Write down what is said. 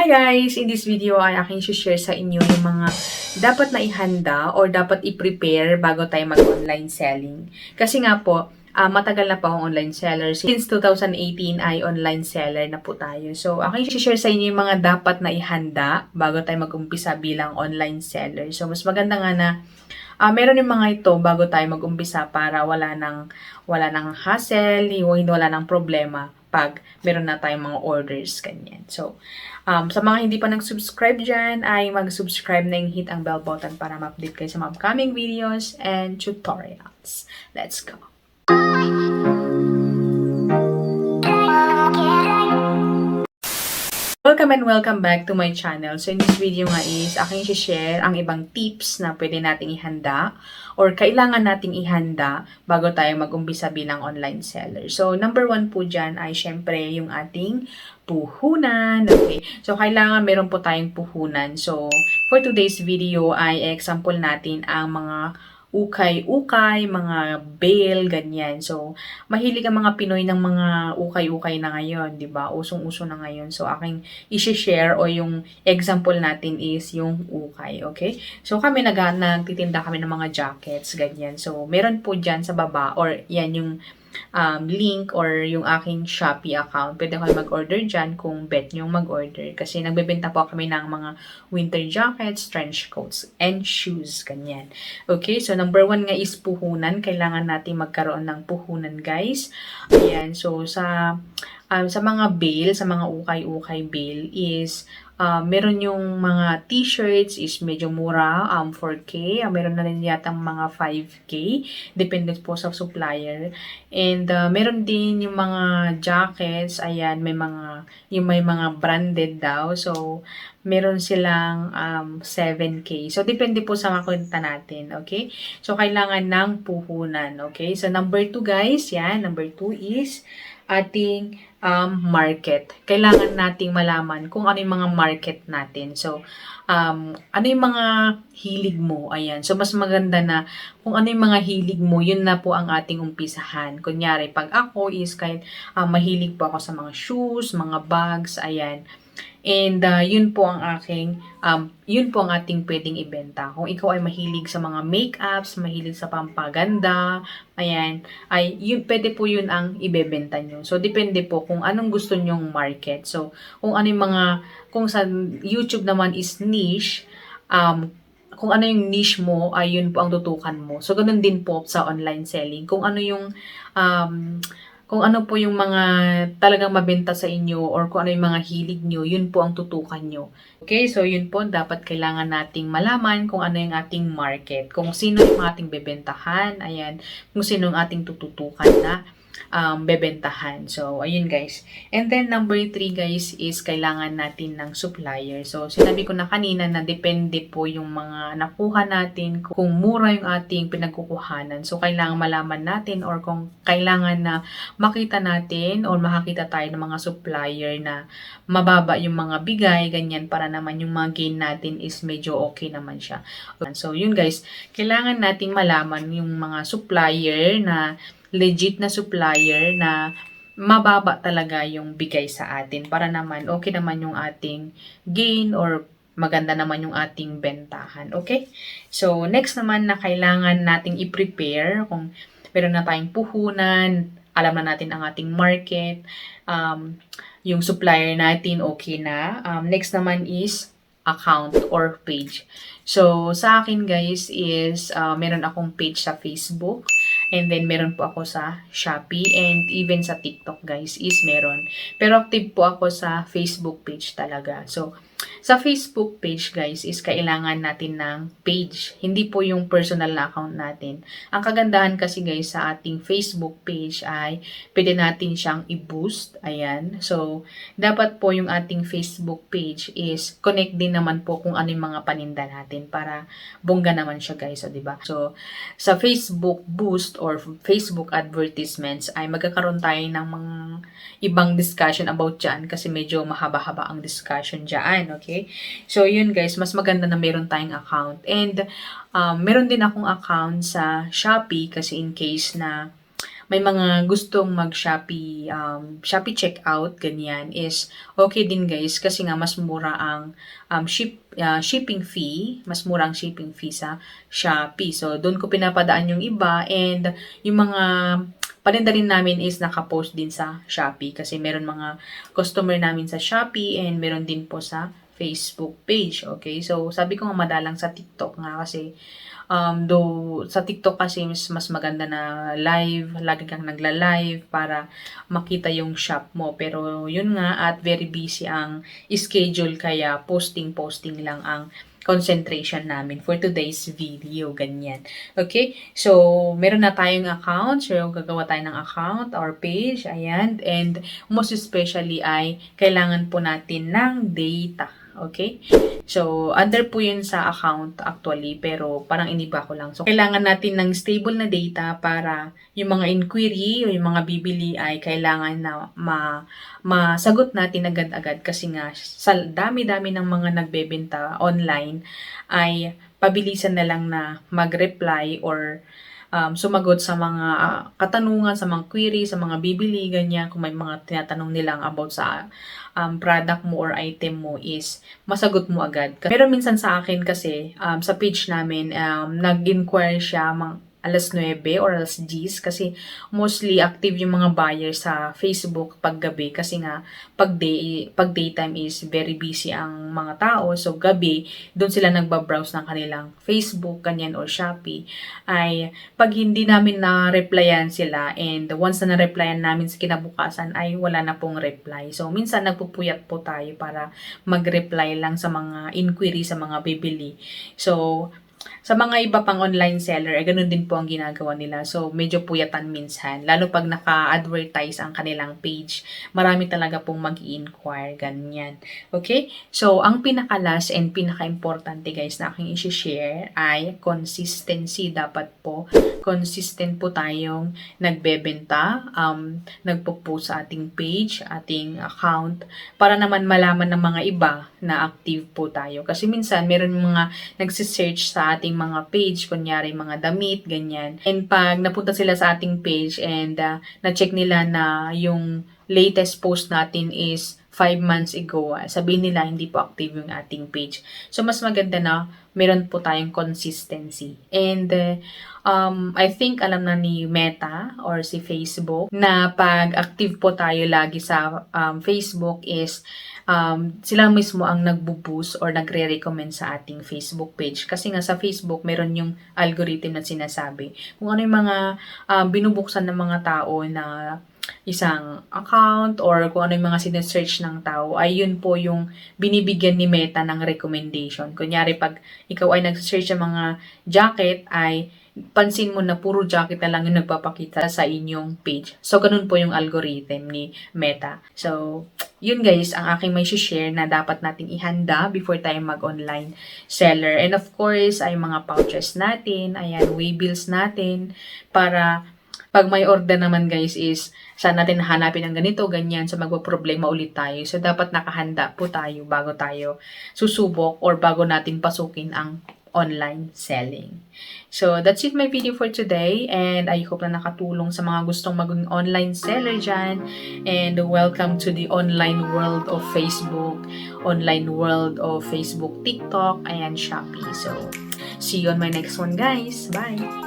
Hi guys! In this video ay aking share sa inyo yung mga dapat na ihanda or dapat i-prepare bago tayo mag-online selling. Kasi nga po, matagal na pa akong online seller. Since 2018 ay online seller na po tayo. So, aking share sa inyo yung mga dapat na ihanda bago tayo mag-umpisa bilang online seller. So, mas maganda nga na meron yung mga ito bago tayo mag-umpisa para wala nang hassle, wala nang problema pag meron na tayong mga orders, ganyan. So, sa mga hindi pa nag-subscribe dyan, ay mag-subscribe na yung hit ang bell button para ma-update kayo sa mga upcoming videos and tutorials. Let's go! Welcome and welcome back to my channel. So in this video nga is aking i-share ang ibang tips na pwede nating ihanda or kailangan nating ihanda bago tayo mag-umpisa bilang online seller. So number 1 po dyan ay syempre yung ating puhunan. Okay. So kailangan meron po tayong puhunan. So for today's video ay example natin ang mga ukay-ukay, mga bail, ganyan. So, mahilig ang mga Pinoy ng mga ukay-ukay na ngayon, di ba? Usong-uso na ngayon. So, aking i-share o yung example natin is yung ukay, okay? So, kami nagtitinda kami ng mga jackets, ganyan. So, meron po dyan sa baba or yan yung link or yung aking Shopee account. Pwede kayo mag-order dyan kung bet nyo mag-order. Kasi nagbebenta po kami ng mga winter jackets, trench coats, and shoes. Ganyan. Okay, so number 1 nga is puhunan. Kailangan natin magkaroon ng puhunan, guys. Ayan, so sa mga bail, sa mga ukay-ukay bail is meron yung mga t-shirts is medyo mura, 4K. Meron na rin yatang mga 5K. Depende po sa supplier. And meron din yung mga jackets. Ayan, may mga branded daw. So, meron silang 7K. So, depende po sa makunta natin. Okay? So, kailangan ng puhunan. Okay? So, number 2 guys. Yan. Number 2 is ating market. Kailangan nating malaman kung ano yung mga market natin. So, ano yung mga hilig mo? Ayan. So, mas maganda na kung ano yung mga hilig mo, yun na po ang ating umpisahan. Kunyari, pag ako is kahit mahilig po ako sa mga shoes, mga bags, ayan. And yun po ang ating pwedeng ibenta. Kung ikaw ay mahilig sa mga makeups, mahilig sa pampaganda, ayan, pwede po yun ang ibebenta nyo. So, depende po kung anong gusto nyong market. So, kung sa YouTube naman is niche, kung ano yung niche mo, ay yun po ang tutukan mo. So, ganun din po sa online selling. Kung ano po yung mga talagang mabenta sa inyo or kung ano yung mga hilig nyo, yun po ang tutukan nyo. Okay, so yun po, dapat kailangan nating malaman kung ano yung ating market, kung sino yung ating bebentahan, ayan, kung sino yung ating tututukan na bebentahan. So, ayun guys. And then, number 3 guys is kailangan natin ng supplier. So, sinabi ko na kanina na depende po yung mga nakuha natin kung mura yung ating pinagkukuhanan. So, kailangan malaman natin or kung kailangan na makita natin or makakita tayo ng mga supplier na mababa yung mga bigay, ganyan, para naman yung mga gain natin is medyo okay naman siya. So, yun guys. Kailangan nating malaman yung mga supplier na legit na supplier na mababa talaga yung bigay sa atin para naman okay naman yung ating gain or maganda naman yung ating bentahan. Okay? So, next naman na kailangan nating i-prepare kung meron na tayong puhunan, alam na natin ang ating market, yung supplier natin okay na. Next naman is account or page. So, sa akin guys is meron akong page sa Facebook. And then, meron po ako sa Shopee and even sa TikTok, guys, is meron. Pero active po ako sa Facebook page talaga. So, sa Facebook page, guys, is kailangan natin ng page. Hindi po yung personal na account natin. Ang kagandahan kasi, guys, sa ating Facebook page ay pwede natin siyang i-boost. Ayan. So, dapat po yung ating Facebook page is connect din naman po kung ano yung mga paninda natin para bongga naman siya, guys. So, diba? So, sa Facebook boost or Facebook advertisements ay magkakaroon tayo ng mga ibang discussion about dyan kasi medyo mahaba-haba ang discussion dyan, okay? So, yun guys, mas maganda na meron tayong account. And, meron din akong account sa Shopee kasi in case na may mga gustong mag-Shopee, Shopee checkout, ganyan, is okay din guys kasi nga mas mura ang shipping fee, mas mura ang shipping fee sa Shopee. So, doon ko pinapadaan yung iba and yung mga paninda rin namin is nakapost din sa Shopee kasi meron mga customer namin sa Shopee and meron din po sa Facebook page. Okay? So, sabi ko nga madalang sa TikTok nga kasi though sa TikTok kasi mas maganda na live, lagi kang nagla-live para makita yung shop mo. Pero yun nga at very busy ang schedule kaya posting lang ang concentration namin for today's video, ganyan. Okay? So, meron na tayong account. So, gagawa tayo ng account or page. Ayan. And most especially ay kailangan po natin ng data. Okay? So, under po yun sa account actually, pero parang iniba ko lang. So, kailangan natin ng stable na data para yung mga inquiry o yung mga bibili ay kailangan na masagot natin agad-agad kasi nga sa dami-dami ng mga nagbebenta online ay pabilisan na lang na mag-reply or sumagot sa mga katanungan, sa mga query, sa mga bibili, ganyan. Kung may mga tinatanong nilang about sa product mo or item mo is masagot mo agad. Pero minsan sa akin kasi, sa page namin, nag-inquire siya alas 9 or alas 10 kasi mostly active yung mga buyers sa Facebook pag gabi kasi nga pag daytime is very busy ang mga tao, so gabi doon sila nagba-browse ng kanilang Facebook ganyan or Shopee. Ay pag hindi namin na-replyan sila and once na na-replyan namin sa kinabukasan ay wala na pong reply. So minsan nagpupuyat po tayo para mag-reply lang sa mga inquiry, sa mga bibili. So sa mga iba pang online seller, ganun din po ang ginagawa nila. So, medyo puyatan minsan. Lalo pag naka-advertise ang kanilang page, marami talaga pong mag-i-inquire, ganyan. Okay? So, ang pinaka-last and pinaka-importante guys na aking isi-share ay consistency. Dapat po, consistent po tayong nagbebenta, nagpo-post sa ating page, ating account, para naman malaman ng mga iba na active po tayo. Kasi minsan, meron mga nagsisearch sa ating mga page, kunyari mga damit, ganyan. And pag napunta sila sa ating page and na-check nila na yung latest post natin is 5 months ago, sabihin nila hindi po active yung ating page. So, mas maganda na meron po tayong consistency. And I think alam na ni Meta or si Facebook na pag active po tayo lagi sa Facebook is sila mismo ang nagbo-boost or nagre-recommend sa ating Facebook page. Kasi nga sa Facebook, meron yung algorithm na sinasabi. Kung ano yung mga binubuksan ng mga tao na isang account or kung ano yung mga sinesearch ng tao, ay yun po yung binibigyan ni Meta ng recommendation. Kunyari, pag ikaw ay nag-search ng mga jacket, ay pansin mo na puro jacket na lang yung nagpapakita sa inyong page. So, ganun po yung algorithm ni Meta. So, yun guys, ang aking may share na dapat nating ihanda before tayo mag-online seller. And of course, ay mga pouches natin, ayan, waybills natin, para pag may order naman guys is saan natin hanapin ang ganito, ganyan, so magpo-problema ulit tayo. So, dapat nakahanda po tayo bago tayo susubok or bago natin pasukin ang online selling. So, that's it my video for today and I hope na nakatulong sa mga gustong maging online seller dyan. And welcome to the online world of Facebook, online world of Facebook, TikTok, and Shopee. So, see you on my next one guys. Bye!